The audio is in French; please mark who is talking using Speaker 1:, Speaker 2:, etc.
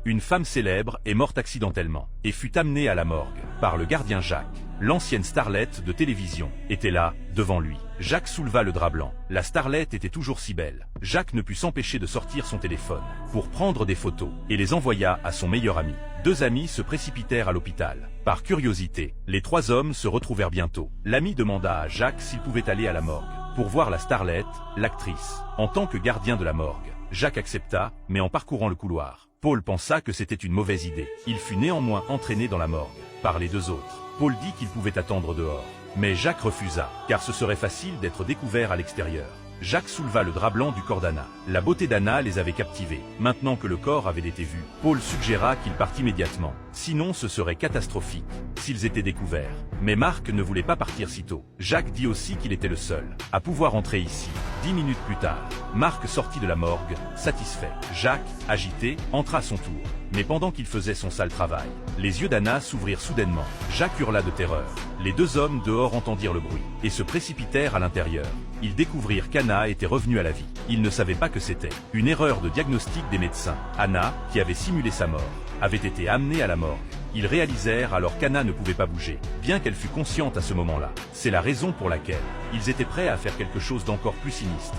Speaker 1: Une femme célèbre est morte accidentellement et fut amenée à la morgue par le gardien Jacques. L'ancienne starlette de télévision était là, devant lui. Jacques souleva le drap blanc. La starlette était toujours si belle. Jacques ne put s'empêcher de sortir son téléphone pour prendre des photos et les envoya à son meilleur ami. Deux amis se précipitèrent à l'hôpital. Par curiosité, les trois hommes se retrouvèrent bientôt. L'ami demanda à Jacques s'il pouvait aller à la morgue pour voir la starlette, l'actrice. En tant que gardien de la morgue, Jacques accepta, mais en parcourant le couloir, Paul pensa que c'était une mauvaise idée. Il fut néanmoins entraîné dans la morgue par les deux autres. Paul dit qu'il pouvait attendre dehors, mais Jacques refusa, car ce serait facile d'être découvert à l'extérieur. Jacques souleva le drap blanc du corps d'Anna. La beauté d'Anna les avait captivés. Maintenant que le corps avait été vu, Paul suggéra qu'ils partent immédiatement. Sinon ce serait catastrophique s'ils étaient découverts. Mais Marc ne voulait pas partir si tôt. Jacques dit aussi qu'il était le seul à pouvoir entrer ici. 10 minutes plus tard, Marc sortit de la morgue, satisfait. Jacques, agité, entra à son tour. Mais pendant qu'il faisait son sale travail, les yeux d'Anna s'ouvrirent soudainement. Jacques hurla de terreur. Les deux hommes dehors entendirent le bruit et se précipitèrent à l'intérieur. Ils découvrirent qu'Anna était revenue à la vie. Ils ne savaient pas que c'était une erreur de diagnostic des médecins. Anna, qui avait simulé sa mort, avait été amenée à la morgue. Ils réalisèrent alors qu'Anna ne pouvait pas bouger, bien qu'elle fût consciente à ce moment-là. C'est la raison pour laquelle ils étaient prêts à faire quelque chose d'encore plus sinistre.